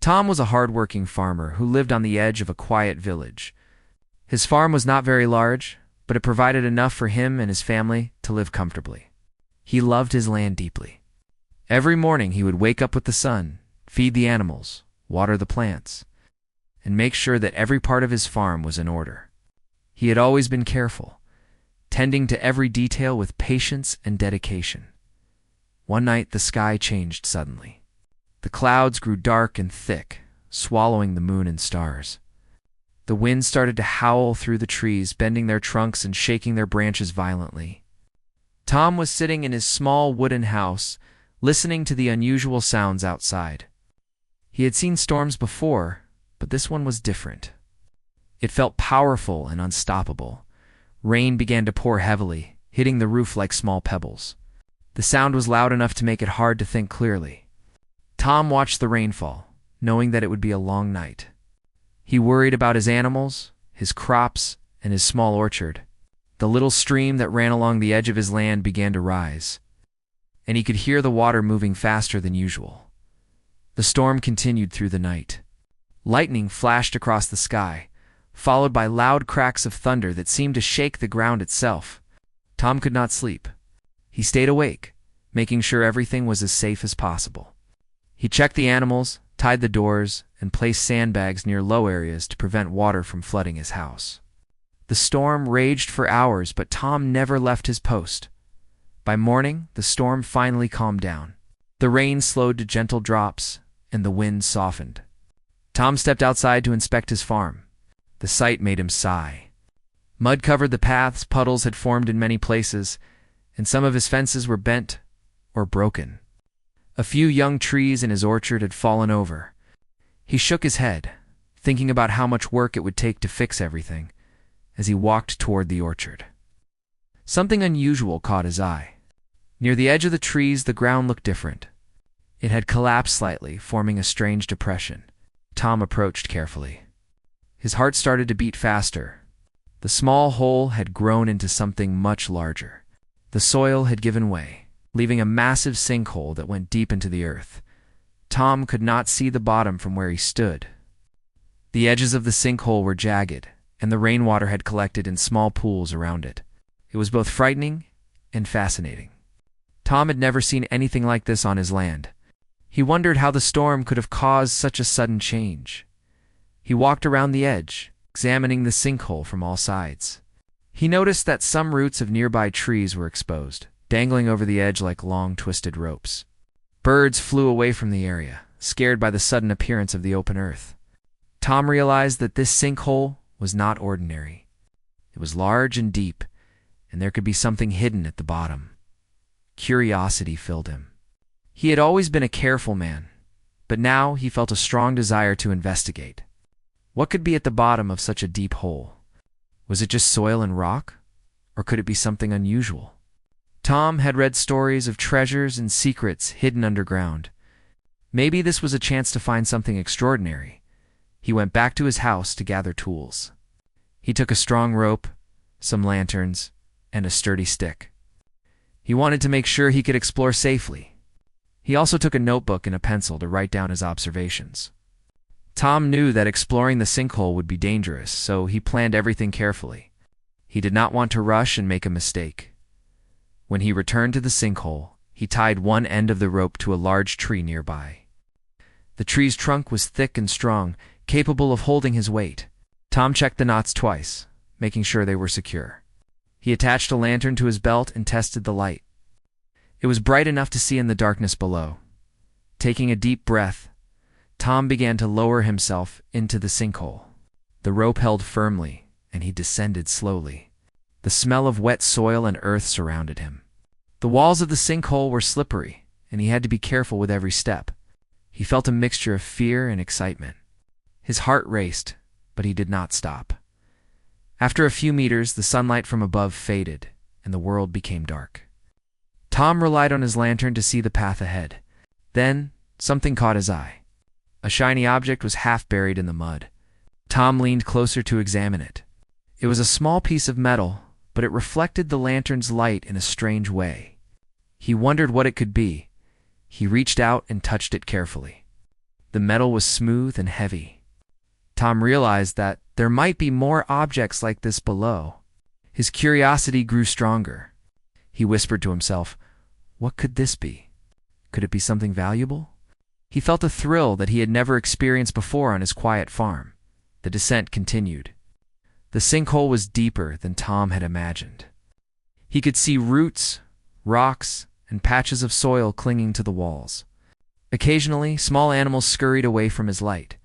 Tom was a hard-working farmer who lived on the edge of a quiet village. His farm was not very large, but it provided enough for him and his family to live comfortably. He loved his land deeply. Every morning he would wake up with the sun, feed the animals, water the plants, and make sure that every part of his farm was in order. He had always been careful, tending to every detail with patience and dedication. One night the sky changed suddenly. The clouds grew dark and thick, swallowing the moon and stars. The wind started to howl through the trees, bending their trunks and shaking their branches violently. Tom was sitting in his small wooden house, listening to the unusual sounds outside. He had seen storms before, but this one was different. It felt powerful and unstoppable. Rain began to pour heavily, hitting the roof like small pebbles. The sound was loud enough to make it hard to think clearly. Tom watched the rainfall, knowing that it would be a long night. He worried about his animals, his crops, and his small orchard. The little stream that ran along the edge of his land began to rise, and he could hear the water moving faster than usual. The storm continued through the night. Lightning flashed across the sky, followed by loud cracks of thunder that seemed to shake the ground itself. Tom could not sleep. He stayed awake, making sure everything was as safe as possible. He checked the animals, tied the doors, and placed sandbags near low areas to prevent water from flooding his house. The storm raged for hours, but Tom never left his post. By morning, the storm finally calmed down. The rain slowed to gentle drops, and the wind softened. Tom stepped outside to inspect his farm. The sight made him sigh. Mud covered the paths, puddles had formed in many places, and some of his fences were bent or broken. A few young trees in his orchard had fallen over. He shook his head, thinking about how much work it would take to fix everything, as he walked toward the orchard. Something unusual caught his eye. Near the edge of the trees, the ground looked different. It had collapsed slightly, forming a strange depression. Tom approached carefully. His heart started to beat faster. The small hole had grown into something much larger. The soil had given way, leaving a massive sinkhole that went deep into the earth. Tom could not see the bottom from where he stood. The edges of the sinkhole were jagged, and the rainwater had collected in small pools around it. It was both frightening and fascinating. Tom had never seen anything like this on his land. He wondered how the storm could have caused such a sudden change. He walked around the edge, examining the sinkhole from all sides. He noticed that some roots of nearby trees were exposed, dangling over the edge like long, twisted ropes. Birds flew away from the area, scared by the sudden appearance of the open earth. Tom realized that this sinkhole was not ordinary. It was large and deep, and there could be something hidden at the bottom. Curiosity filled him. He had always been a careful man, but now he felt a strong desire to investigate. What could be at the bottom of such a deep hole? Was it just soil and rock, or could it be something unusual? Tom had read stories of treasures and secrets hidden underground. Maybe this was a chance to find something extraordinary. He went back to his house to gather tools. He took a strong rope, some lanterns, and a sturdy stick. He wanted to make sure he could explore safely. He also took a notebook and a pencil to write down his observations. Tom knew that exploring the sinkhole would be dangerous, so he planned everything carefully. He did not want to rush and make a mistake. When he returned to the sinkhole, he tied one end of the rope to a large tree nearby. The tree's trunk was thick and strong, capable of holding his weight. Tom checked the knots twice, making sure they were secure. He attached a lantern to his belt and tested the light. It was bright enough to see in the darkness below. Taking a deep breath, Tom began to lower himself into the sinkhole. The rope held firmly, and he descended slowly. The smell of wet soil and earth surrounded him. The walls of the sinkhole were slippery, and he had to be careful with every step. He felt a mixture of fear and excitement. His heart raced, but he did not stop. After a few meters, the sunlight from above faded, and the world became dark. Tom relied on his lantern to see the path ahead. Then, something caught his eye. A shiny object was half buried in the mud. Tom leaned closer to examine it. It was a small piece of metal, but it reflected the lantern's light in a strange way. He wondered what it could be. He reached out and touched it carefully. The metal was smooth and heavy. Tom realized that there might be more objects like this below. His curiosity grew stronger. He whispered to himself, "What could this be? Could it be something valuable?" He felt a thrill that he had never experienced before on his quiet farm. The descent continued. The sinkhole was deeper than Tom had imagined. He could see roots, rocks, and patches of soil clinging to the walls. Occasionally, small animals scurried away from his light.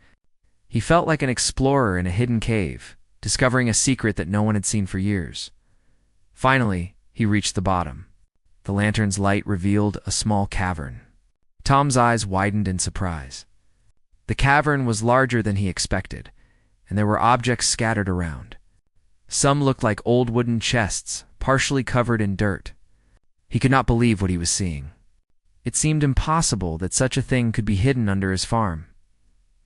He felt like an explorer in a hidden cave, discovering a secret that no one had seen for years. Finally, he reached the bottom. The lantern's light revealed a small cavern. Tom's eyes widened in surprise. The cavern was larger than he expected, and there were objects scattered around. Some looked like old wooden chests, partially covered in dirt. He could not believe what he was seeing. It seemed impossible that such a thing could be hidden under his farm.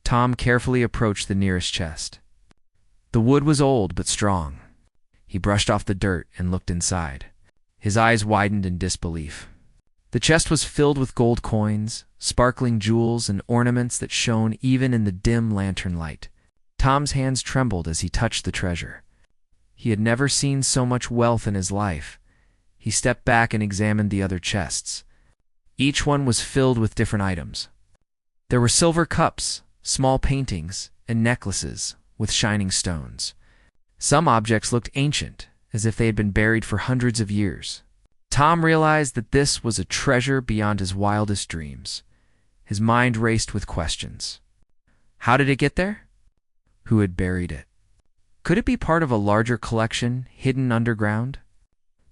Tom carefully approached the nearest chest. The wood was old but strong. He brushed off the dirt and looked inside. His eyes widened in disbelief. The chest was filled with gold coins, sparkling jewels, and ornaments that shone even in the dim lantern light. Tom's hands trembled as he touched the treasure. He had never seen so much wealth in his life. He stepped back and examined the other chests. Each one was filled with different items. There were silver cups, small paintings, and necklaces with shining stones. Some objects looked ancient, as if they had been buried for hundreds of years. Tom realized that this was a treasure beyond his wildest dreams. His mind raced with questions. How did it get there? Who had buried it? Could it be part of a larger collection hidden underground?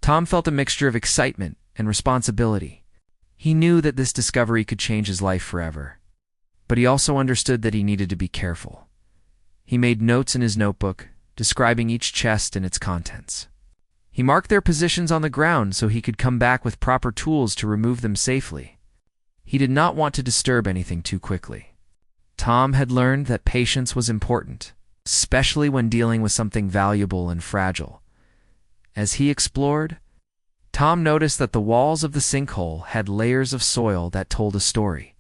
Tom felt a mixture of excitement and responsibility. He knew that this discovery could change his life forever. But he also understood that he needed to be careful. He made notes in his notebook, describing each chest and its contents. He marked their positions on the ground so he could come back with proper tools to remove them safely. He did not want to disturb anything too quickly. Tom had learned that patience was important, especially when dealing with something valuable and fragile. As he explored, Tom noticed that the walls of the sinkhole had layers of soil that told a story.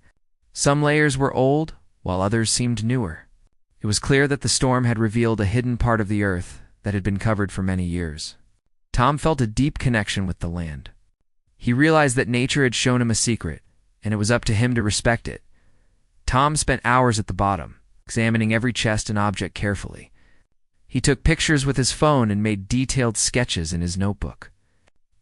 Some layers were old, while others seemed newer. It was clear that the storm had revealed a hidden part of the earth that had been covered for many years. Tom felt a deep connection with the land. He realized that nature had shown him a secret, and it was up to him to respect it. Tom spent hours at the bottom, examining every chest and object carefully. He took pictures with his phone and made detailed sketches in his notebook.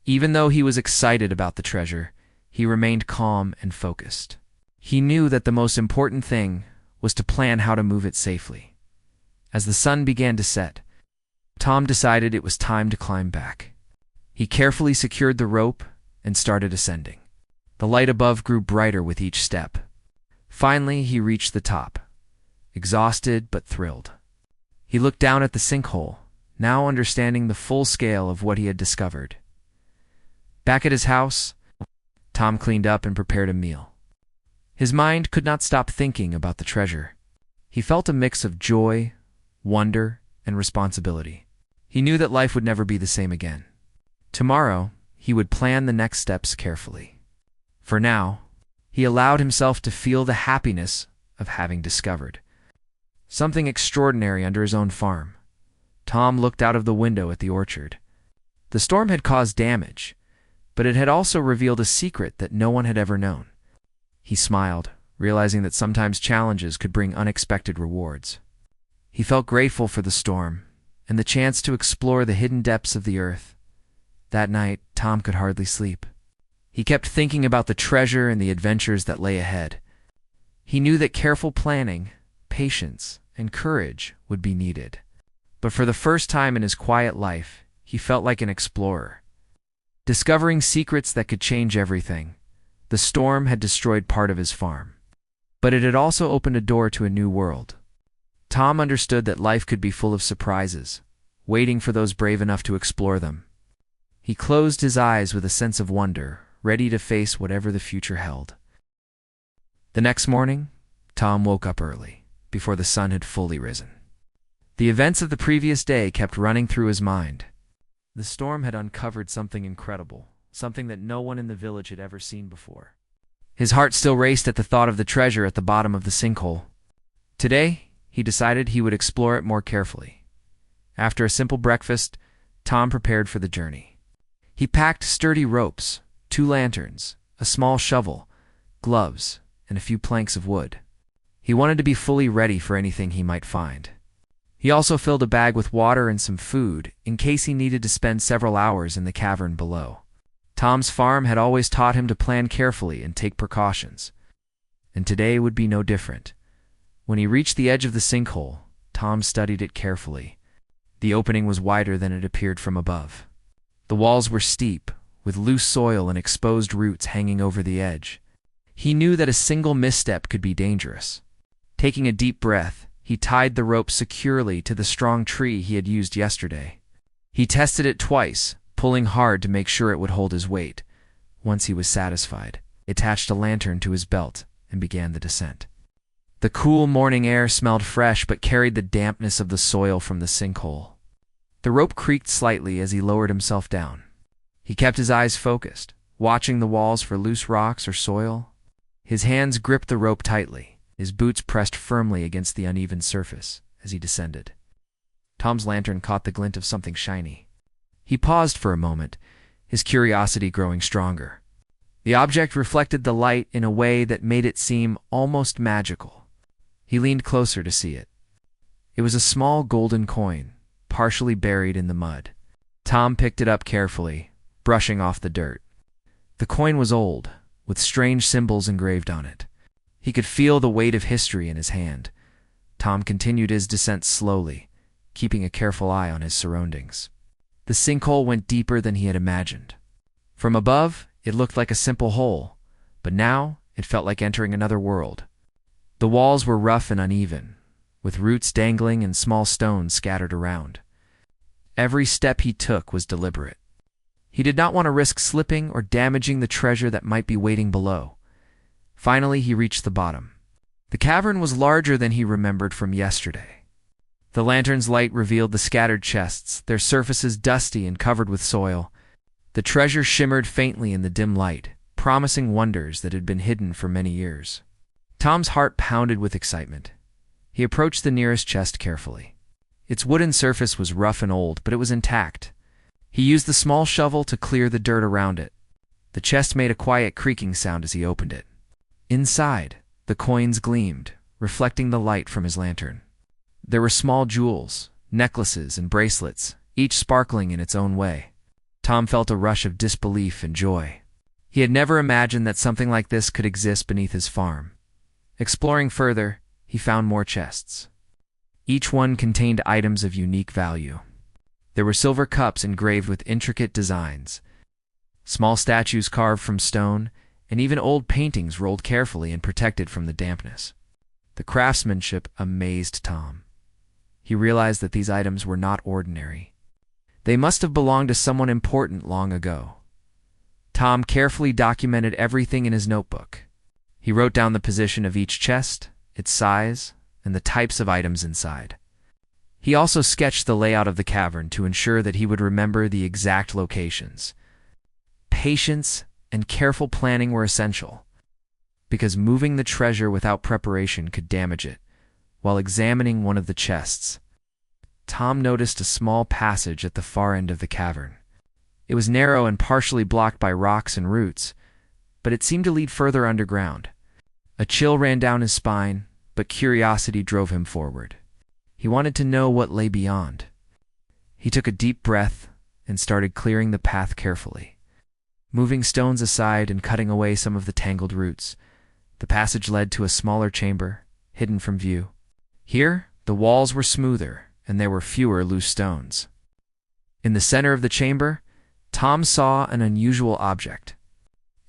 Even though he was excited about the treasure, he remained calm and focused. He knew that the most important thing was to plan how to move it safely. As the sun began to set, Tom decided it was time to climb back. He carefully secured the rope and started ascending. The light above grew brighter with each step. Finally, he reached the top, exhausted but thrilled. He looked down at the sinkhole, now understanding the full scale of what he had discovered. Back at his house, Tom cleaned up and prepared a meal. His mind could not stop thinking about the treasure. He felt a mix of joy, wonder, and responsibility. He knew that life would never be the same again. Tomorrow, he would plan the next steps carefully. For now, he allowed himself to feel the happiness of having discovered something extraordinary under his own farm. Tom looked out of the window at the orchard. The storm had caused damage, but it had also revealed a secret that no one had ever known. He smiled, realizing that sometimes challenges could bring unexpected rewards. He felt grateful for the storm and the chance to explore the hidden depths of the earth. That night, Tom could hardly sleep. He kept thinking about the treasure and the adventures that lay ahead. He knew that careful planning, patience, and courage would be needed. But for the first time in his quiet life, he felt like an explorer. Discovering secrets that could change everything, the storm had destroyed part of his farm. But it had also opened a door to a new world. Tom understood that life could be full of surprises, waiting for those brave enough to explore them. He closed his eyes with a sense of wonder, ready to face whatever the future held. The next morning, Tom woke up early, before the sun had fully risen. The events of the previous day kept running through his mind. The storm had uncovered something incredible, something that no one in the village had ever seen before. His heart still raced at the thought of the treasure at the bottom of the sinkhole. Today, he decided he would explore it more carefully. After a simple breakfast, Tom prepared for the journey. He packed sturdy ropes, 2 lanterns, a small shovel, gloves, and a few planks of wood. He wanted to be fully ready for anything he might find. He also filled a bag with water and some food in case he needed to spend several hours in the cavern below. Tom's farm had always taught him to plan carefully and take precautions, and today would be no different. When he reached the edge of the sinkhole, Tom studied it carefully. The opening was wider than it appeared from above. The walls were steep, with loose soil and exposed roots hanging over the edge. He knew that a single misstep could be dangerous. Taking a deep breath, he tied the rope securely to the strong tree he had used yesterday. He tested it twice, pulling hard to make sure it would hold his weight. Once he was satisfied, he attached a lantern to his belt and began the descent. The cool morning air smelled fresh but carried the dampness of the soil from the sinkhole. The rope creaked slightly as he lowered himself down. He kept his eyes focused, watching the walls for loose rocks or soil. His hands gripped the rope tightly, his boots pressed firmly against the uneven surface as he descended. Tom's lantern caught the glint of something shiny. He paused for a moment, his curiosity growing stronger. The object reflected the light in a way that made it seem almost magical. He leaned closer to see it. It was a small golden coin, partially buried in the mud. Tom picked it up carefully, brushing off the dirt. The coin was old, with strange symbols engraved on it. He could feel the weight of history in his hand. Tom continued his descent slowly, keeping a careful eye on his surroundings. The sinkhole went deeper than he had imagined. From above, it looked like a simple hole, but now it felt like entering another world. The walls were rough and uneven, with roots dangling and small stones scattered around. Every step he took was deliberate. He did not want to risk slipping or damaging the treasure that might be waiting below. Finally, he reached the bottom. The cavern was larger than he remembered from yesterday. The lantern's light revealed the scattered chests, their surfaces dusty and covered with soil. The treasure shimmered faintly in the dim light, promising wonders that had been hidden for many years. Tom's heart pounded with excitement. He approached the nearest chest carefully. Its wooden surface was rough and old, but it was intact. He used the small shovel to clear the dirt around it. The chest made a quiet creaking sound as he opened it. Inside, the coins gleamed, reflecting the light from his lantern. There were small jewels, necklaces, and bracelets, each sparkling in its own way. Tom felt a rush of disbelief and joy. He had never imagined that something like this could exist beneath his farm. Exploring further, he found more chests. Each one contained items of unique value. There were silver cups engraved with intricate designs, small statues carved from stone, and even old paintings rolled carefully and protected from the dampness. The craftsmanship amazed Tom. He realized that these items were not ordinary. They must have belonged to someone important long ago. Tom carefully documented everything in his notebook. He wrote down the position of each chest, its size, and the types of items inside. He also sketched the layout of the cavern to ensure that he would remember the exact locations. Patience and careful planning were essential, because moving the treasure without preparation could damage it. While examining one of the chests, Tom noticed a small passage at the far end of the cavern. It was narrow and partially blocked by rocks and roots, but it seemed to lead further underground. A chill ran down his spine, but curiosity drove him forward. He wanted to know what lay beyond. He took a deep breath and started clearing the path carefully. Moving stones aside and cutting away some of the tangled roots, the passage led to a smaller chamber, hidden from view. Here, the walls were smoother, and there were fewer loose stones. In the center of the chamber, Tom saw an unusual object.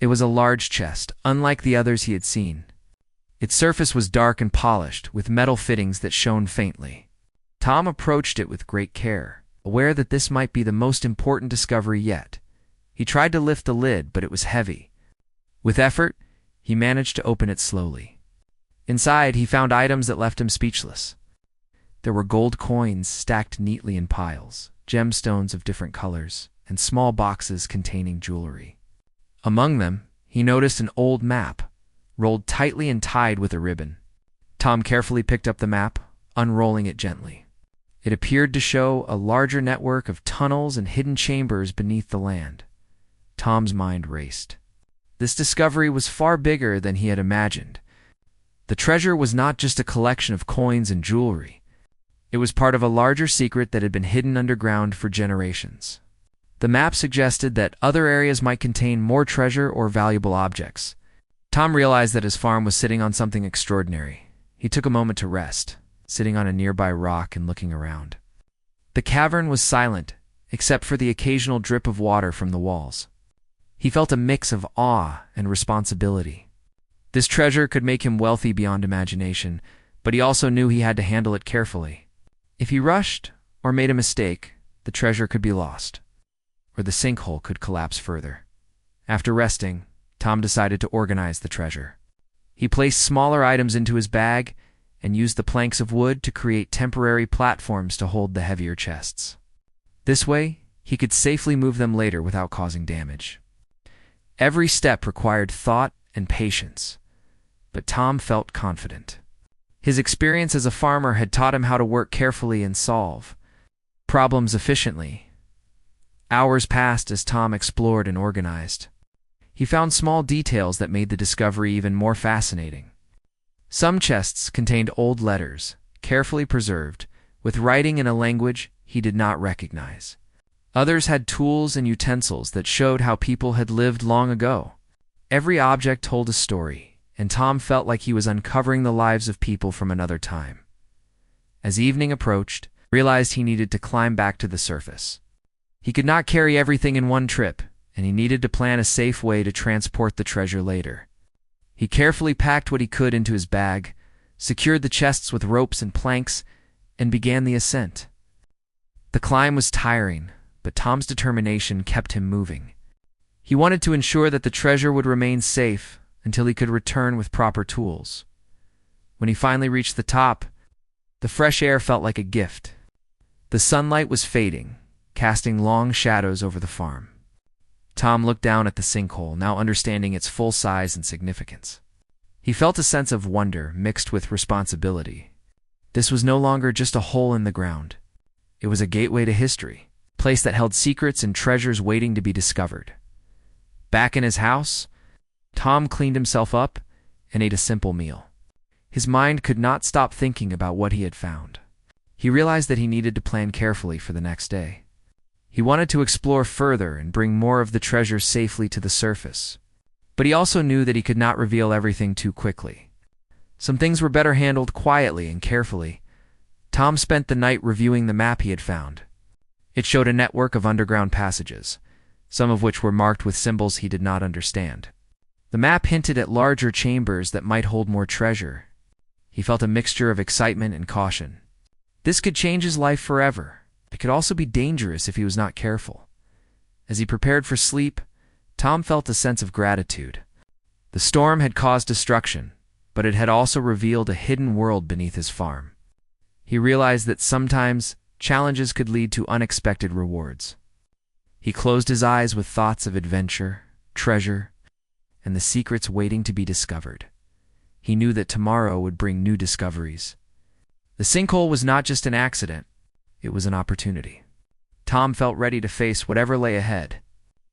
It was a large chest, unlike the others he had seen. Its surface was dark and polished, with metal fittings that shone faintly. Tom approached it with great care, aware that this might be the most important discovery yet. He tried to lift the lid, but it was heavy. With effort, he managed to open it slowly. Inside, he found items that left him speechless. There were gold coins stacked neatly in piles, gemstones of different colors, and small boxes containing jewelry. Among them, he noticed an old map, rolled tightly and tied with a ribbon. Tom carefully picked up the map, unrolling it gently. It appeared to show a larger network of tunnels and hidden chambers beneath the land. Tom's mind raced. This discovery was far bigger than he had imagined. The treasure was not just a collection of coins and jewelry. It was part of a larger secret that had been hidden underground for generations. The map suggested that other areas might contain more treasure or valuable objects. Tom realized that his farm was sitting on something extraordinary. He took a moment to rest, sitting on a nearby rock and looking around. The cavern was silent, except for the occasional drip of water from the walls. He felt a mix of awe and responsibility. This treasure could make him wealthy beyond imagination, but he also knew he had to handle it carefully. If he rushed or made a mistake, the treasure could be lost, or the sinkhole could collapse further. After resting, Tom decided to organize the treasure. He placed smaller items into his bag and used the planks of wood to create temporary platforms to hold the heavier chests. This way, he could safely move them later without causing damage. Every step required thought and patience, but Tom felt confident. His experience as a farmer had taught him how to work carefully and solve problems efficiently. Hours passed as Tom explored and organized. He found small details that made the discovery even more fascinating. Some chests contained old letters, carefully preserved, with writing in a language he did not recognize. Others had tools and utensils that showed how people had lived long ago. Every object told a story, and Tom felt like he was uncovering the lives of people from another time. As evening approached, he realized he needed to climb back to the surface. He could not carry everything in one trip, and he needed to plan a safe way to transport the treasure later. He carefully packed what he could into his bag, secured the chests with ropes and planks, and began the ascent. The climb was tiring, but Tom's determination kept him moving. He wanted to ensure that the treasure would remain safe until he could return with proper tools. When he finally reached the top, the fresh air felt like a gift. The sunlight was fading, casting long shadows over the farm. Tom looked down at the sinkhole, now understanding its full size and significance. He felt a sense of wonder mixed with responsibility. This was no longer just a hole in the ground. It was a gateway to history, a place that held secrets and treasures waiting to be discovered. Back in his house, Tom cleaned himself up and ate a simple meal. His mind could not stop thinking about what he had found. He realized that he needed to plan carefully for the next day. He wanted to explore further and bring more of the treasure safely to the surface. But he also knew that he could not reveal everything too quickly. Some things were better handled quietly and carefully. Tom spent the night reviewing the map he had found. It showed a network of underground passages, some of which were marked with symbols he did not understand. The map hinted at larger chambers that might hold more treasure. He felt a mixture of excitement and caution. This could change his life forever. It could also be dangerous if he was not careful. As he prepared for sleep, Tom felt a sense of gratitude. The storm had caused destruction, but it had also revealed a hidden world beneath his farm. He realized that sometimes challenges could lead to unexpected rewards. He closed his eyes with thoughts of adventure, treasure, and the secrets waiting to be discovered. He knew that tomorrow would bring new discoveries. The sinkhole was not just an accident. It was an opportunity. Tom felt ready to face whatever lay ahead.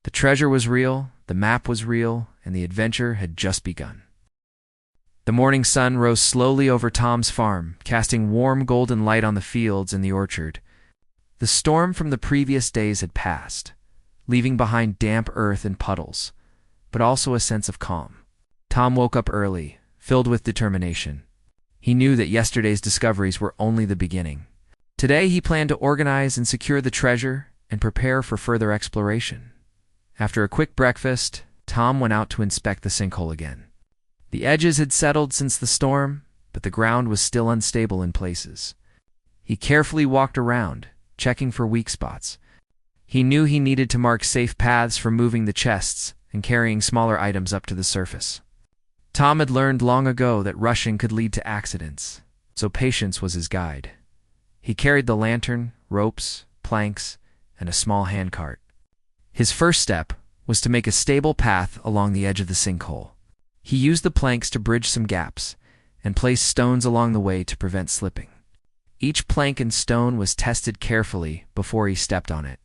The treasure was real, the map was real, and the adventure had just begun. The morning sun rose slowly over Tom's farm, casting warm golden light on the fields and the orchard. The storm from the previous days had passed, leaving behind damp earth and puddles, but also a sense of calm. Tom woke up early, filled with determination. He knew that yesterday's discoveries were only the beginning. Today he planned to organize and secure the treasure and prepare for further exploration. After a quick breakfast, Tom went out to inspect the sinkhole again. The edges had settled since the storm, but the ground was still unstable in places. He carefully walked around, checking for weak spots. He knew he needed to mark safe paths for moving the chests and carrying smaller items up to the surface. Tom had learned long ago that rushing could lead to accidents, so patience was his guide. He carried the lantern, ropes, planks, and a small handcart. His first step was to make a stable path along the edge of the sinkhole. He used the planks to bridge some gaps and placed stones along the way to prevent slipping. Each plank and stone was tested carefully before he stepped on it.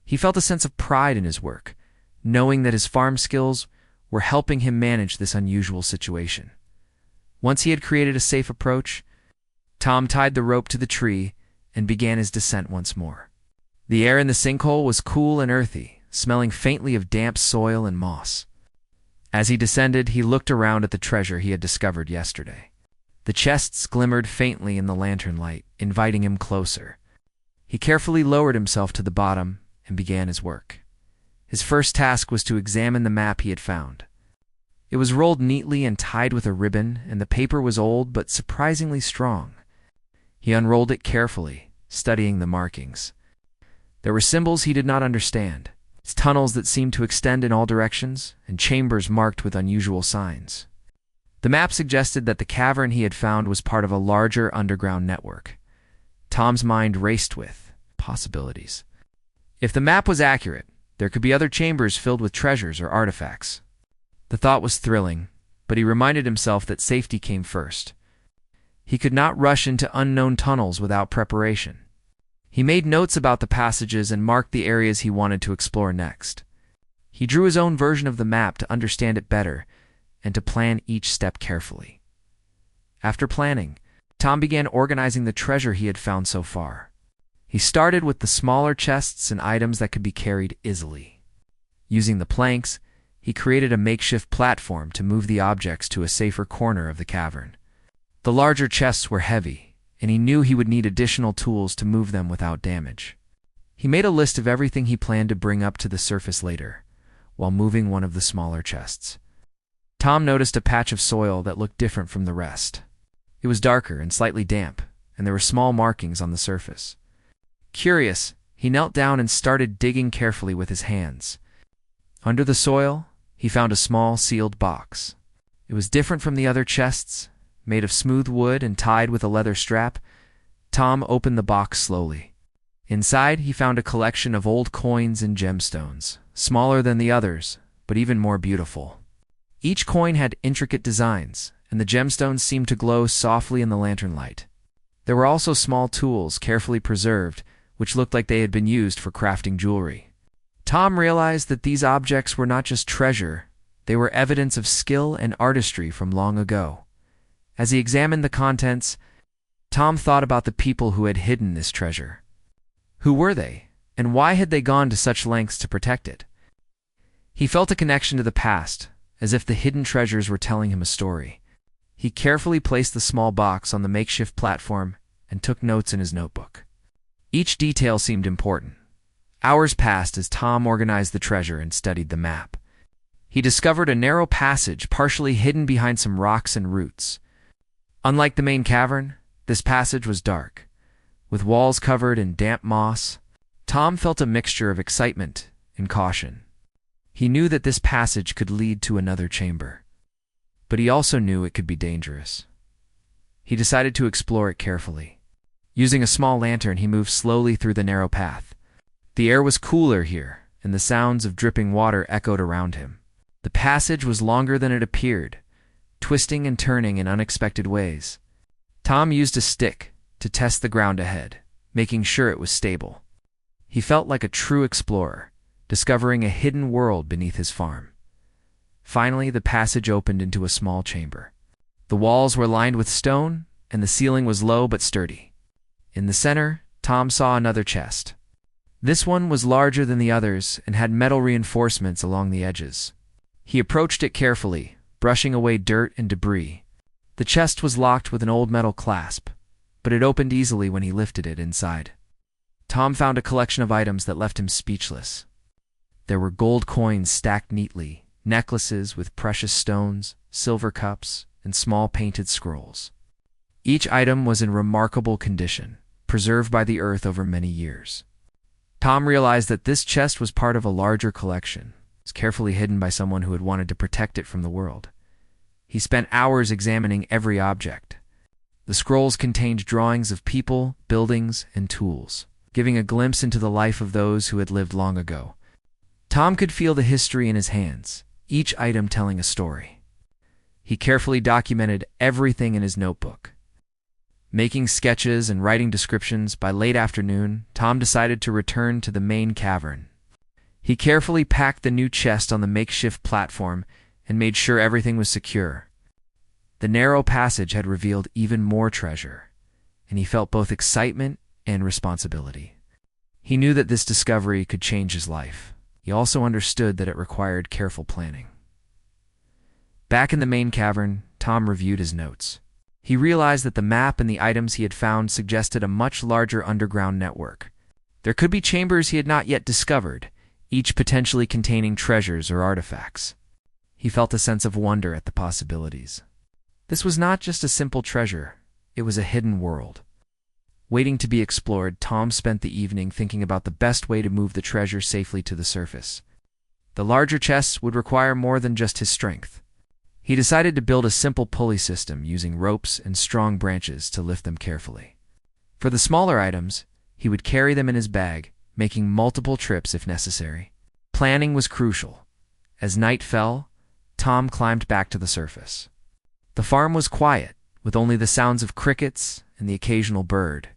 He felt a sense of pride in his work, knowing that his farm skills were helping him manage this unusual situation. Once he had created a safe approach, Tom tied the rope to the tree and began his descent once more. The air in the sinkhole was cool and earthy, smelling faintly of damp soil and moss. As he descended, he looked around at the treasure he had discovered yesterday. The chests glimmered faintly in the lantern light, inviting him closer. He carefully lowered himself to the bottom and began his work. His first task was to examine the map he had found. It was rolled neatly and tied with a ribbon, and the paper was old but surprisingly strong. He unrolled it carefully, studying the markings. There were symbols he did not understand, tunnels that seemed to extend in all directions, and chambers marked with unusual signs. The map suggested that the cavern he had found was part of a larger underground network. Tom's mind raced with possibilities. If the map was accurate, there could be other chambers filled with treasures or artifacts. The thought was thrilling, but he reminded himself that safety came first. He could not rush into unknown tunnels without preparation. He made notes about the passages and marked the areas he wanted to explore next. He drew his own version of the map to understand it better and to plan each step carefully. After planning, Tom began organizing the treasure he had found so far. He started with the smaller chests and items that could be carried easily. Using the planks, he created a makeshift platform to move the objects to a safer corner of the cavern. The larger chests were heavy, and he knew he would need additional tools to move them without damage. He made a list of everything he planned to bring up to the surface later, while moving one of the smaller chests. Tom noticed a patch of soil that looked different from the rest. It was darker and slightly damp, and there were small markings on the surface. Curious, he knelt down and started digging carefully with his hands. Under the soil, he found a small sealed box. It was different from the other chests, made of smooth wood and tied with a leather strap. Tom opened the box slowly. Inside, he found a collection of old coins and gemstones, smaller than the others, but even more beautiful. Each coin had intricate designs, and the gemstones seemed to glow softly in the lantern light. There were also small tools, carefully preserved, which looked like they had been used for crafting jewelry. Tom realized that these objects were not just treasure, they were evidence of skill and artistry from long ago. As he examined the contents, Tom thought about the people who had hidden this treasure. Who were they, and why had they gone to such lengths to protect it? He felt a connection to the past, as if the hidden treasures were telling him a story. He carefully placed the small box on the makeshift platform and took notes in his notebook. Each detail seemed important. Hours passed as Tom organized the treasure and studied the map. He discovered a narrow passage partially hidden behind some rocks and roots. Unlike the main cavern, this passage was dark. With walls covered in damp moss, Tom felt a mixture of excitement and caution. He knew that this passage could lead to another chamber, but he also knew it could be dangerous. He decided to explore it carefully. Using a small lantern, he moved slowly through the narrow path. The air was cooler here, and the sounds of dripping water echoed around him. The passage was longer than it appeared, twisting and turning in unexpected ways. Tom used a stick to test the ground ahead, making sure it was stable. He felt like a true explorer, discovering a hidden world beneath his farm. Finally, the passage opened into a small chamber. The walls were lined with stone, and the ceiling was low but sturdy. In the center, Tom saw another chest. This one was larger than the others and had metal reinforcements along the edges. He approached it carefully, brushing away dirt and debris. The chest was locked with an old metal clasp, but it opened easily when he lifted it inside. Tom found a collection of items that left him speechless. There were gold coins stacked neatly, necklaces with precious stones, silver cups, and small painted scrolls. Each item was in remarkable condition, preserved by the earth over many years. Tom realized that this chest was part of a larger collection. It was carefully hidden by someone who had wanted to protect it from the world. He spent hours examining every object. The scrolls contained drawings of people, buildings, and tools, giving a glimpse into the life of those who had lived long ago. Tom could feel the history in his hands, each item telling a story. He carefully documented everything in his notebook. Making sketches and writing descriptions, by late afternoon, Tom decided to return to the main cavern. He carefully packed the new chest on the makeshift platform and made sure everything was secure. The narrow passage had revealed even more treasure, and he felt both excitement and responsibility. He knew that this discovery could change his life. He also understood that it required careful planning. Back in the main cavern, Tom reviewed his notes. He realized that the map and the items he had found suggested a much larger underground network. There could be chambers he had not yet discovered, each potentially containing treasures or artifacts. He felt a sense of wonder at the possibilities. This was not just a simple treasure, it was a hidden world. Waiting to be explored, Tom spent the evening thinking about the best way to move the treasure safely to the surface. The larger chests would require more than just his strength. He decided to build a simple pulley system using ropes and strong branches to lift them carefully. For the smaller items, he would carry them in his bag, making multiple trips if necessary. Planning was crucial. As night fell, Tom climbed back to the surface. The farm was quiet, with only the sounds of crickets and the occasional bird.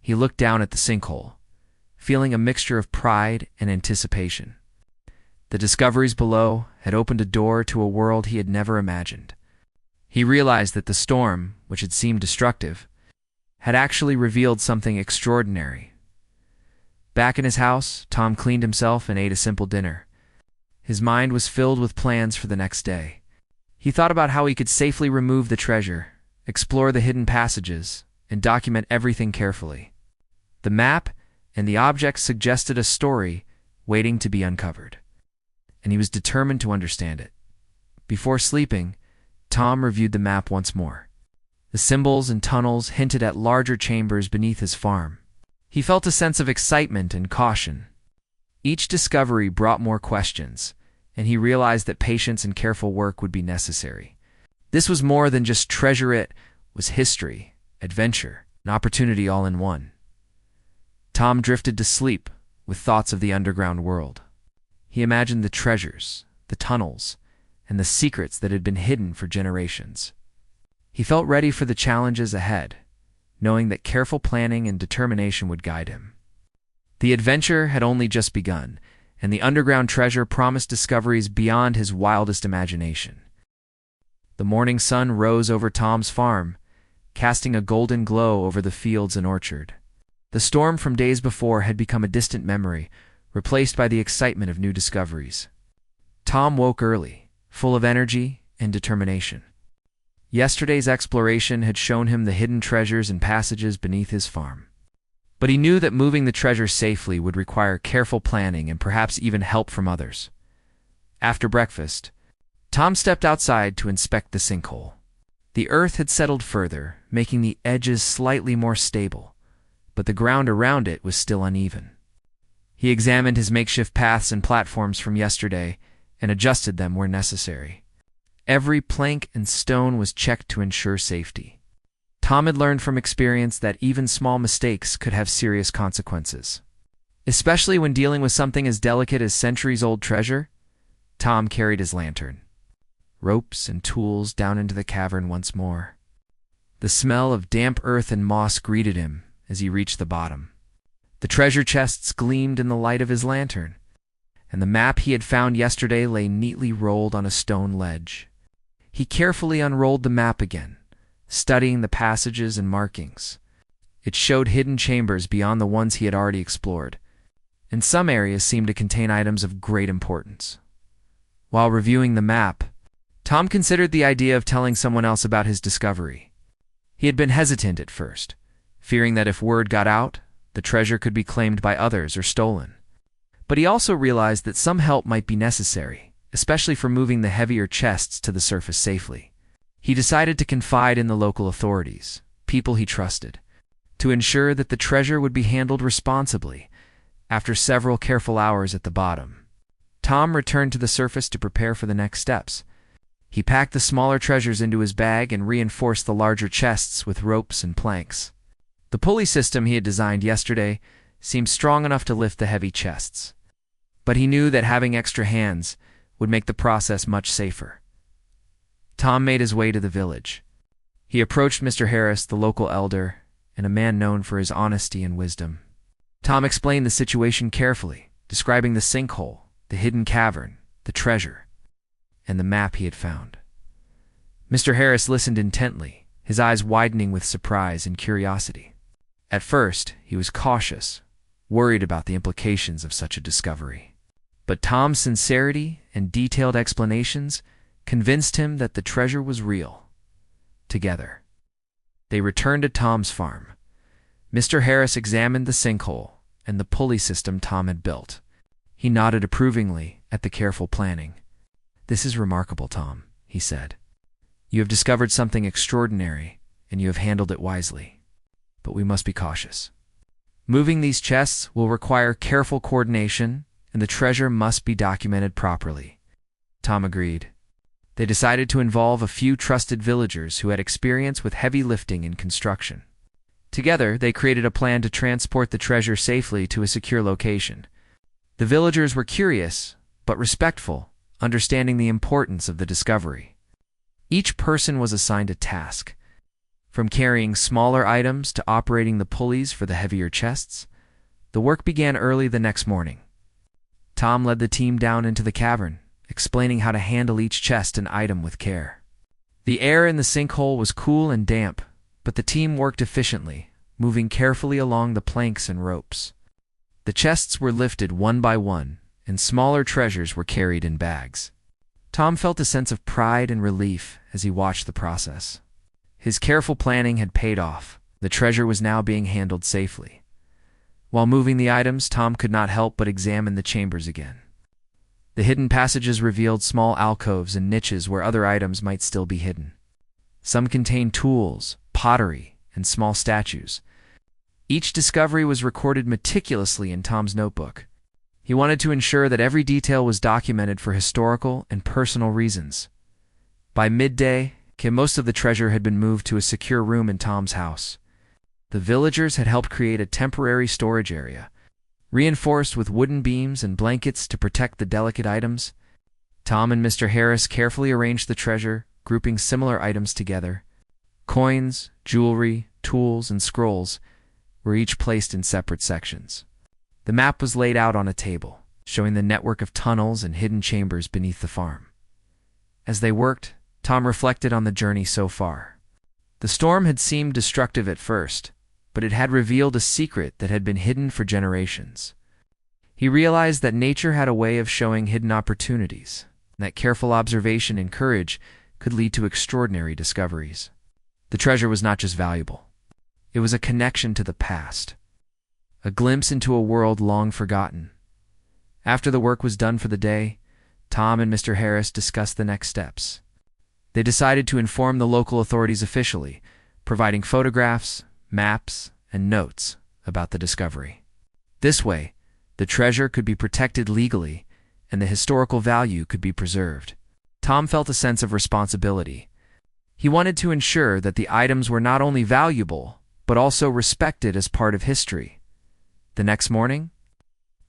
He looked down at the sinkhole, feeling a mixture of pride and anticipation. The discoveries below had opened a door to a world he had never imagined. He realized that the storm, which had seemed destructive, had actually revealed something extraordinary. Back in his house, Tom cleaned himself and ate a simple dinner. His mind was filled with plans for the next day. He thought about how he could safely remove the treasure, explore the hidden passages, and document everything carefully. The map and the objects suggested a story waiting to be uncovered, and he was determined to understand it. Before sleeping, Tom reviewed the map once more. The symbols and tunnels hinted at larger chambers beneath his farm. He felt a sense of excitement and caution. Each discovery brought more questions, and he realized that patience and careful work would be necessary. This was more than just treasure, it was history, adventure, and opportunity all in one. Tom drifted to sleep with thoughts of the underground world. He imagined the treasures, the tunnels, and the secrets that had been hidden for generations. He felt ready for the challenges ahead, knowing that careful planning and determination would guide him. The adventure had only just begun, and the underground treasure promised discoveries beyond his wildest imagination. The morning sun rose over Tom's farm, casting a golden glow over the fields and orchard. The storm from days before had become a distant memory, replaced by the excitement of new discoveries. Tom woke early, full of energy and determination. Yesterday's exploration had shown him the hidden treasures and passages beneath his farm. But he knew that moving the treasure safely would require careful planning and perhaps even help from others. After breakfast, Tom stepped outside to inspect the sinkhole. The earth had settled further, making the edges slightly more stable, but the ground around it was still uneven. He examined his makeshift paths and platforms from yesterday and adjusted them where necessary. Every plank and stone was checked to ensure safety. Tom had learned from experience that even small mistakes could have serious consequences. Especially when dealing with something as delicate as centuries-old treasure, Tom carried his lantern, ropes, and tools down into the cavern once more. The smell of damp earth and moss greeted him as he reached the bottom. The treasure chests gleamed in the light of his lantern, and the map he had found yesterday lay neatly rolled on a stone ledge. He carefully unrolled the map again, studying the passages and markings. It showed hidden chambers beyond the ones he had already explored, and some areas seemed to contain items of great importance. While reviewing the map, Tom considered the idea of telling someone else about his discovery. He had been hesitant at first, fearing that if word got out, the treasure could be claimed by others or stolen. But he also realized that some help might be necessary, especially for moving the heavier chests to the surface safely. He decided to confide in the local authorities, people he trusted, to ensure that the treasure would be handled responsibly. After several careful hours at the bottom, Tom returned to the surface to prepare for the next steps. He packed the smaller treasures into his bag and reinforced the larger chests with ropes and planks. The pulley system he had designed yesterday seemed strong enough to lift the heavy chests, but he knew that having extra hands would make the process much safer. Tom made his way to the village. He approached Mr. Harris, the local elder, and a man known for his honesty and wisdom. Tom explained the situation carefully, describing the sinkhole, the hidden cavern, the treasure, and the map he had found. Mr. Harris listened intently, his eyes widening with surprise and curiosity. At first, he was cautious, worried about the implications of such a discovery. But Tom's sincerity and detailed explanations convinced him that the treasure was real. Together, they returned to Tom's farm. Mr. Harris examined the sinkhole and the pulley system Tom had built. He nodded approvingly at the careful planning. "This is remarkable, Tom," he said. "You have discovered something extraordinary, and you have handled it wisely. But we must be cautious. Moving these chests will require careful coordination, and the treasure must be documented properly." Tom agreed. They decided to involve a few trusted villagers who had experience with heavy lifting and construction. Together, they created a plan to transport the treasure safely to a secure location. The villagers were curious, but respectful, understanding the importance of the discovery. Each person was assigned a task, from carrying smaller items to operating the pulleys for the heavier chests. The work began early the next morning. Tom led the team down into the cavern, explaining how to handle each chest and item with care. The air in the sinkhole was cool and damp, but the team worked efficiently, moving carefully along the planks and ropes. The chests were lifted one by one, and smaller treasures were carried in bags. Tom felt a sense of pride and relief as he watched the process. His careful planning had paid off. The treasure was now being handled safely. While moving the items, Tom could not help but examine the chambers again. The hidden passages revealed small alcoves and niches where other items might still be hidden. Some contained tools, pottery, and small statues. Each discovery was recorded meticulously in Tom's notebook. He wanted to ensure that every detail was documented for historical and personal reasons. By midday, most of the treasure had been moved to a secure room in Tom's house. The villagers had helped create a temporary storage area, reinforced with wooden beams and blankets to protect the delicate items. Tom and Mr. Harris carefully arranged the treasure, grouping similar items together. Coins, jewelry, tools, and scrolls were each placed in separate sections. The map was laid out on a table, showing the network of tunnels and hidden chambers beneath the farm. As they worked, Tom reflected on the journey so far. The storm had seemed destructive at first, but it had revealed a secret that had been hidden for generations. He realized that nature had a way of showing hidden opportunities, and that careful observation and courage could lead to extraordinary discoveries. The treasure was not just valuable. It was a connection to the past, a glimpse into a world long forgotten. After the work was done for the day, Tom and Mr. Harris discussed the next steps. They decided to inform the local authorities officially, providing photographs, maps, and notes about the discovery. This way, the treasure could be protected legally and the historical value could be preserved. Tom felt a sense of responsibility. He wanted to ensure that the items were not only valuable, but also respected as part of history. The next morning,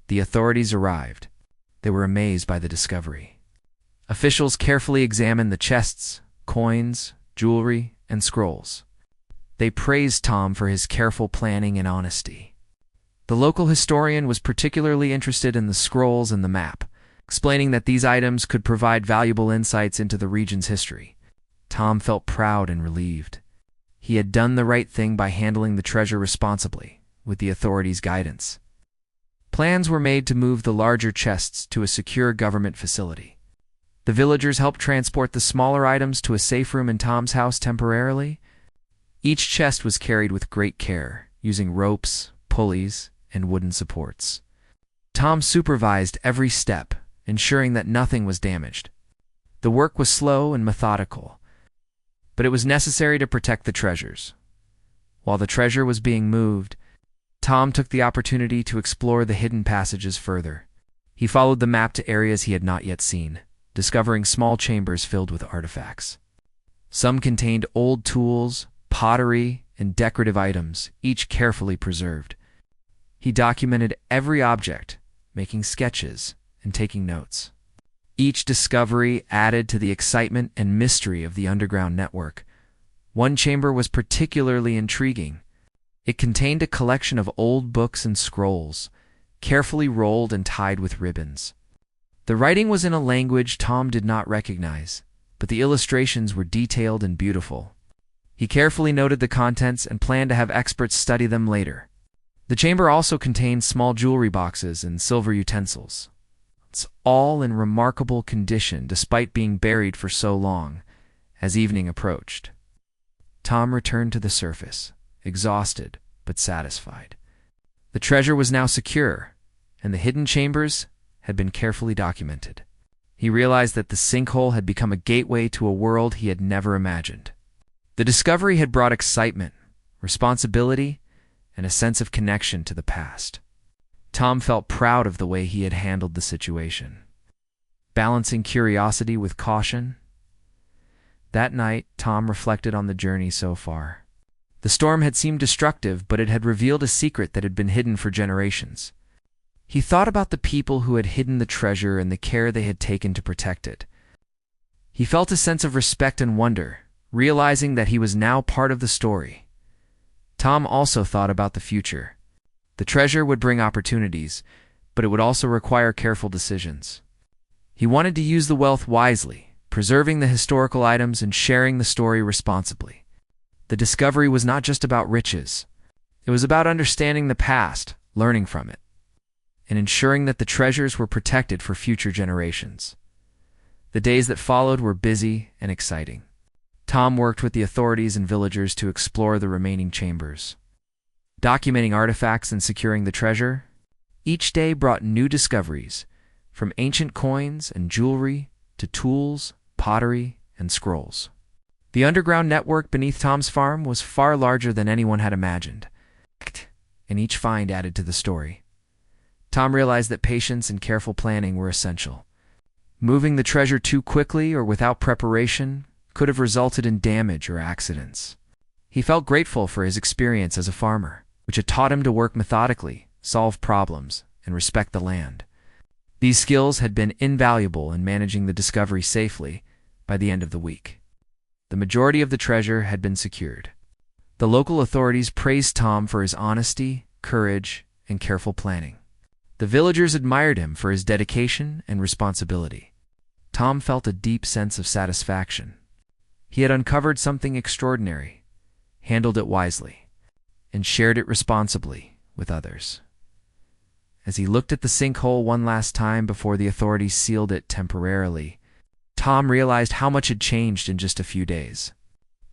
the authorities arrived. They were amazed by the discovery. Officials carefully examined the chests, coins, jewelry, and scrolls. They praised Tom for his careful planning and honesty. The local historian was particularly interested in the scrolls and the map, explaining that these items could provide valuable insights into the region's history. Tom felt proud and relieved. He had done the right thing by handling the treasure responsibly, with the authorities' guidance. Plans were made to move the larger chests to a secure government facility. The villagers helped transport the smaller items to a safe room in Tom's house temporarily. Each chest was carried with great care, using ropes, pulleys, and wooden supports. Tom supervised every step, ensuring that nothing was damaged. The work was slow and methodical, but it was necessary to protect the treasures. While the treasure was being moved, Tom took the opportunity to explore the hidden passages further. He followed the map to areas he had not yet seen, discovering small chambers filled with artifacts. Some contained old tools, pottery, and decorative items, each carefully preserved. He documented every object, making sketches and taking notes. Each discovery added to the excitement and mystery of the underground network. One chamber was particularly intriguing. It contained a collection of old books and scrolls, carefully rolled and tied with ribbons. The writing was in a language Tom did not recognize, but the illustrations were detailed and beautiful. He carefully noted the contents and planned to have experts study them later. The chamber also contained small jewelry boxes and silver utensils. It's all in remarkable condition despite being buried for so long. As evening approached, Tom returned to the surface, exhausted but satisfied. The treasure was now secure, and the hidden chambers had been carefully documented. He realized that the sinkhole had become a gateway to a world he had never imagined. The discovery had brought excitement, responsibility, and a sense of connection to the past. Tom felt proud of the way he had handled the situation, balancing curiosity with caution. That night, Tom reflected on the journey so far. The storm had seemed destructive, but it had revealed a secret that had been hidden for generations. He thought about the people who had hidden the treasure and the care they had taken to protect it. He felt a sense of respect and wonder, realizing that he was now part of the story. Tom also thought about the future. The treasure would bring opportunities, but it would also require careful decisions. He wanted to use the wealth wisely, preserving the historical items and sharing the story responsibly. The discovery was not just about riches. It was about understanding the past, learning from it, and ensuring that the treasures were protected for future generations. The days that followed were busy and exciting. Tom worked with the authorities and villagers to explore the remaining chambers, documenting artifacts and securing the treasure. Each day brought new discoveries, from ancient coins and jewelry to tools, pottery, and scrolls. The underground network beneath Tom's farm was far larger than anyone had imagined, and each find added to the story. Tom realized that patience and careful planning were essential. Moving the treasure too quickly or without preparation could have resulted in damage or accidents. He felt grateful for his experience as a farmer, which had taught him to work methodically, solve problems, and respect the land. These skills had been invaluable in managing the discovery safely by the end of the week. The majority of the treasure had been secured. The local authorities praised Tom for his honesty, courage, and careful planning. The villagers admired him for his dedication and responsibility. Tom felt a deep sense of satisfaction. He had uncovered something extraordinary, handled it wisely, and shared it responsibly with others. As he looked at the sinkhole one last time before the authorities sealed it temporarily, Tom realized how much had changed in just a few days.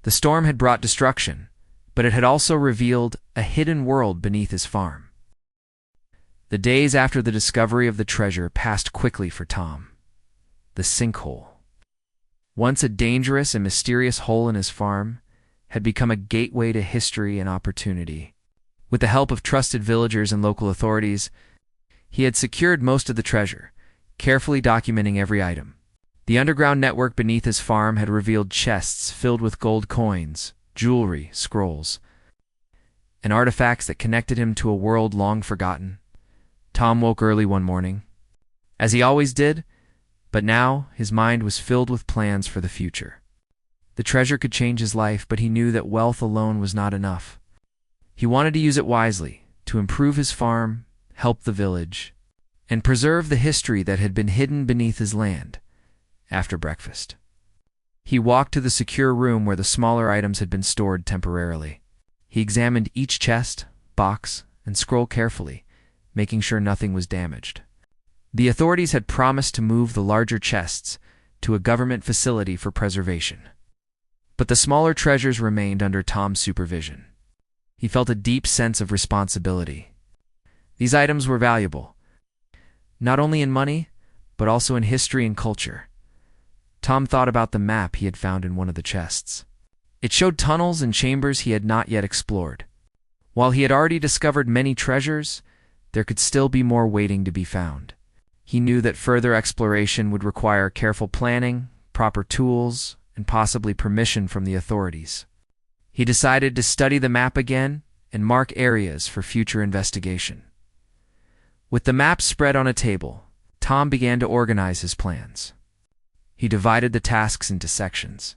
The storm had brought destruction, but it had also revealed a hidden world beneath his farm. The days after the discovery of the treasure passed quickly for Tom. The sinkhole, once a dangerous and mysterious hole in his farm, had become a gateway to history and opportunity. With the help of trusted villagers and local authorities, he had secured most of the treasure, carefully documenting every item. The underground network beneath his farm had revealed chests filled with gold coins, jewelry, scrolls, and artifacts that connected him to a world long forgotten. Tom woke early one morning, as he always did, but now his mind was filled with plans for the future. The treasure could change his life, but he knew that wealth alone was not enough. He wanted to use it wisely, to improve his farm, help the village, and preserve the history that had been hidden beneath his land. After breakfast, he walked to the secure room where the smaller items had been stored temporarily. He examined each chest, box, and scroll carefully, making sure nothing was damaged. The authorities had promised to move the larger chests to a government facility for preservation. But the smaller treasures remained under Tom's supervision. He felt a deep sense of responsibility. These items were valuable, not only in money, but also in history and culture. Tom thought about the map he had found in one of the chests. It showed tunnels and chambers he had not yet explored. While he had already discovered many treasures, there could still be more waiting to be found. He knew that further exploration would require careful planning, proper tools, and possibly permission from the authorities. He decided to study the map again and mark areas for future investigation. With the map spread on a table, Tom began to organize his plans. He divided the tasks into sections.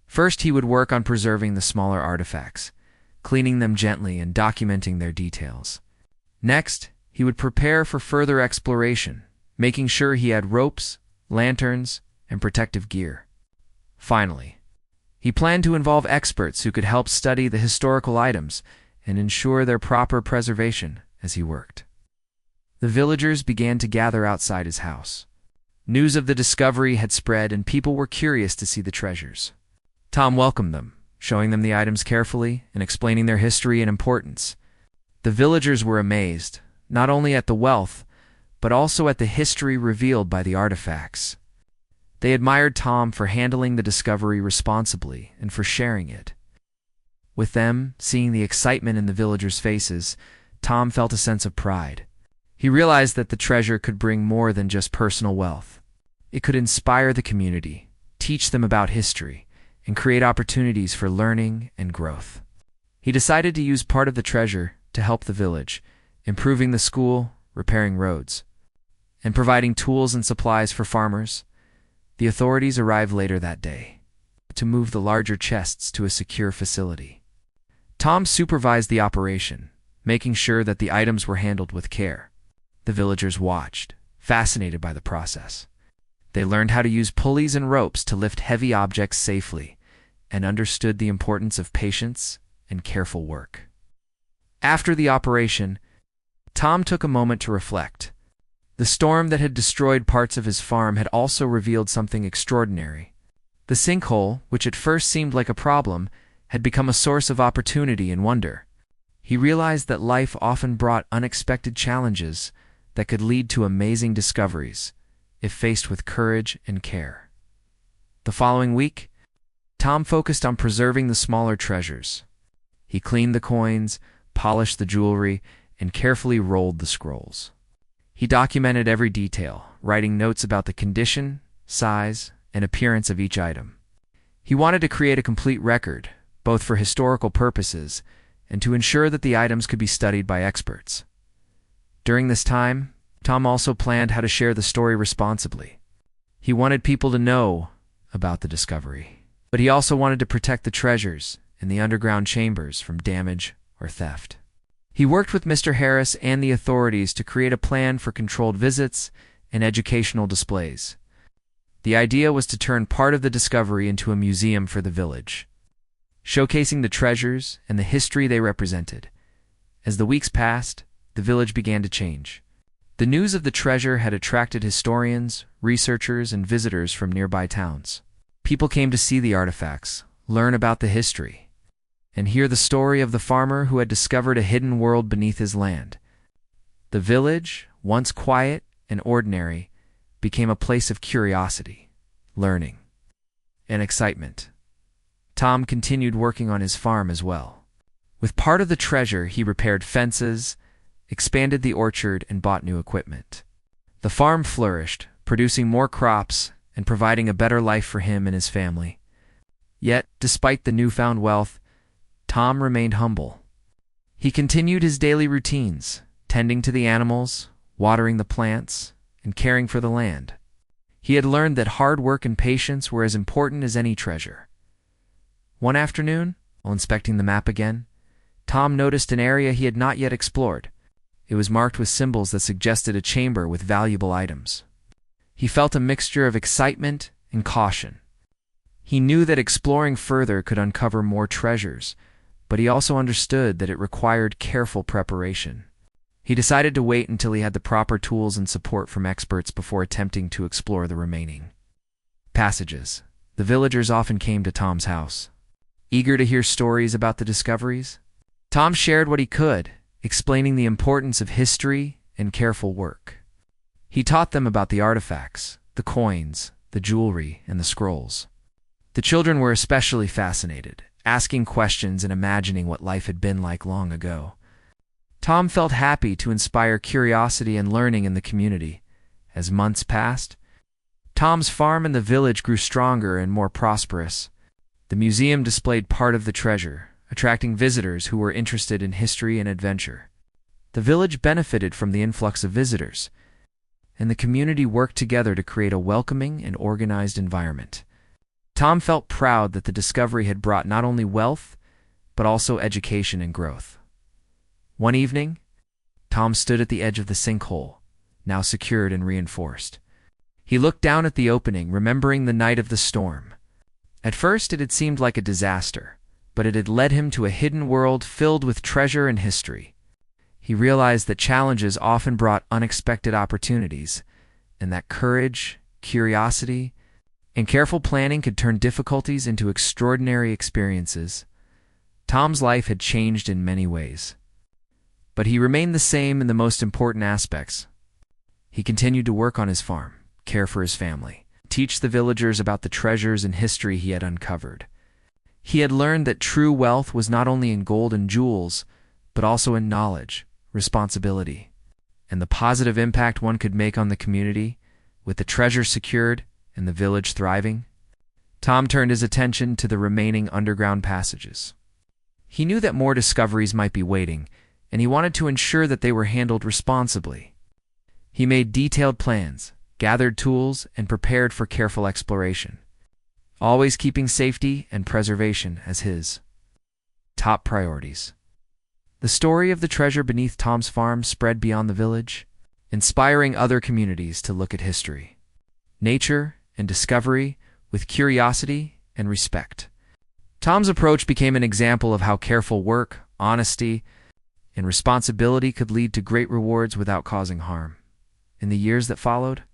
First, he would work on preserving the smaller artifacts, cleaning them gently and documenting their details. Next, he would prepare for further exploration, making sure he had ropes, lanterns, and protective gear. Finally, he planned to involve experts who could help study the historical items and ensure their proper preservation as he worked. The villagers began to gather outside his house. News of the discovery had spread and people were curious to see the treasures. Tom welcomed them, showing them the items carefully and explaining their history and importance. The villagers were amazed, not only at the wealth, but also at the history revealed by the artifacts. They admired Tom for handling the discovery responsibly and for sharing it. With them, seeing the excitement in the villagers' faces, Tom felt a sense of pride. He realized that the treasure could bring more than just personal wealth. It could inspire the community, teach them about history, and create opportunities for learning and growth. He decided to use part of the treasure to help the village, improving the school, repairing roads, and providing tools and supplies for farmers. The authorities arrived later that day to move the larger chests to a secure facility. Tom supervised the operation, making sure that the items were handled with care. The villagers watched, fascinated by the process. They learned how to use pulleys and ropes to lift heavy objects safely and understood the importance of patience and careful work. After the operation, Tom took a moment to reflect. The storm that had destroyed parts of his farm had also revealed something extraordinary. The sinkhole, which at first seemed like a problem, had become a source of opportunity and wonder. He realized that life often brought unexpected challenges that could lead to amazing discoveries if faced with courage and care. The following week, Tom focused on preserving the smaller treasures. He cleaned the coins, polished the jewelry, and carefully rolled the scrolls. He documented every detail, writing notes about the condition, size, and appearance of each item. He wanted to create a complete record, both for historical purposes and to ensure that the items could be studied by experts. During this time, Tom also planned how to share the story responsibly. He wanted people to know about the discovery, but he also wanted to protect the treasures in the underground chambers from damage or theft. He worked with Mr. Harris and the authorities to create a plan for controlled visits and educational displays. The idea was to turn part of the discovery into a museum for the village, showcasing the treasures and the history they represented. As the weeks passed, the village began to change. The news of the treasure had attracted historians, researchers, and visitors from nearby towns. People came to see the artifacts, learn about the history, and hear the story of the farmer who had discovered a hidden world beneath his land. The village, once quiet and ordinary, became a place of curiosity, learning, and excitement. Tom continued working on his farm as well. With part of the treasure, he repaired fences, expanded the orchard, and bought new equipment. The farm flourished, producing more crops and providing a better life for him and his family. Yet, despite the newfound wealth, Tom remained humble. He continued his daily routines, tending to the animals, watering the plants, and caring for the land. He had learned that hard work and patience were as important as any treasure. One afternoon, while inspecting the map again, Tom noticed an area he had not yet explored. It was marked with symbols that suggested a chamber with valuable items. He felt a mixture of excitement and caution. He knew that exploring further could uncover more treasures, but he also understood that it required careful preparation. He decided to wait until he had the proper tools and support from experts before attempting to explore the remaining passages. The villagers often came to Tom's house, eager to hear stories about the discoveries. Tom shared what he could, explaining the importance of history and careful work. He taught them about the artifacts, the coins, the jewelry, and the scrolls. The children were especially fascinated, asking questions and imagining what life had been like long ago. Tom felt happy to inspire curiosity and learning in the community. As months passed, Tom's farm and the village grew stronger and more prosperous. The museum displayed part of the treasure, attracting visitors who were interested in history and adventure. The village benefited from the influx of visitors, and the community worked together to create a welcoming and organized environment. Tom felt proud that the discovery had brought not only wealth, but also education and growth. One evening, Tom stood at the edge of the sinkhole, now secured and reinforced. He looked down at the opening, remembering the night of the storm. At first, it had seemed like a disaster, but it had led him to a hidden world filled with treasure and history. He realized that challenges often brought unexpected opportunities, and that courage, curiosity, and careful planning could turn difficulties into extraordinary experiences. Tom's life had changed in many ways, but he remained the same in the most important aspects. He continued to work on his farm, care for his family, teach the villagers about the treasures and history he had uncovered. He had learned that true wealth was not only in gold and jewels, but also in knowledge, responsibility, and the positive impact one could make on the community. With the treasure secured and the village thriving, Tom turned his attention to the remaining underground passages. He knew that more discoveries might be waiting, and he wanted to ensure that they were handled responsibly. He made detailed plans, gathered tools, and prepared for careful exploration, always keeping safety and preservation as his top priorities. The story of the treasure beneath Tom's farm spread beyond the village, inspiring other communities to look at history, nature, and discovery with curiosity and respect. Tom's approach became an example of how careful work, honesty, and responsibility could lead to great rewards without causing harm. In the years that followed,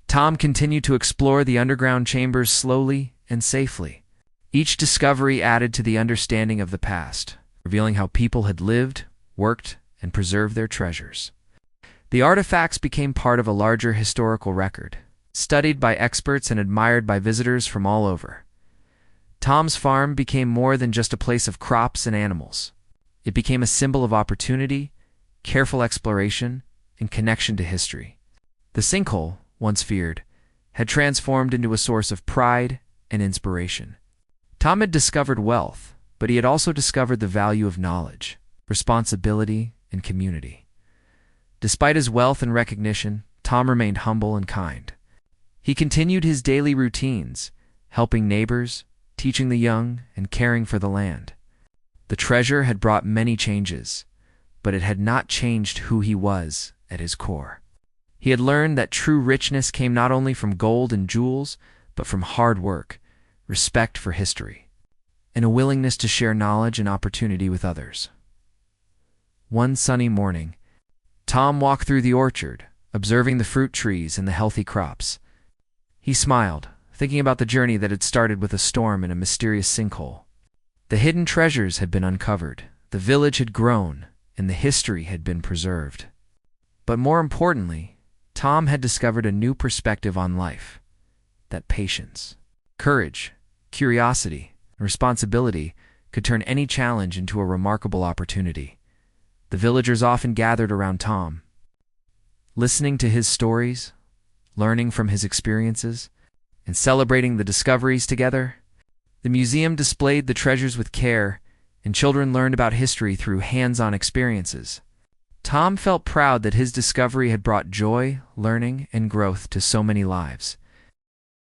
Tom continued to explore the underground chambers slowly and safely. Each discovery added to the understanding of the past, revealing how people had lived, worked, and preserved their treasures. The artifacts became part of a larger historical record, studied by experts and admired by visitors from all over. Tom's farm became more than just a place of crops and animals. It became a symbol of opportunity, careful exploration, and connection to history. The sinkhole, once feared, had transformed into a source of pride and inspiration. Tom had discovered wealth, but he had also discovered the value of knowledge, responsibility, and community. Despite his wealth and recognition, Tom remained humble and kind. He continued his daily routines, helping neighbors, teaching the young, and caring for the land. The treasure had brought many changes, but it had not changed who he was at his core. He had learned that true richness came not only from gold and jewels, but from hard work, respect for history, and a willingness to share knowledge and opportunity with others. One sunny morning, Tom walked through the orchard, observing the fruit trees and the healthy crops. He smiled, thinking about the journey that had started with a storm in a mysterious sinkhole. The hidden treasures had been uncovered, the village had grown, and the history had been preserved. But more importantly, Tom had discovered a new perspective on life, that patience, courage, curiosity, and responsibility could turn any challenge into a remarkable opportunity. The villagers often gathered around Tom, listening to his stories, learning from his experiences, and celebrating the discoveries together. The museum displayed the treasures with care, and children learned about history through hands-on experiences. Tom felt proud that his discovery had brought joy, learning, and growth to so many lives.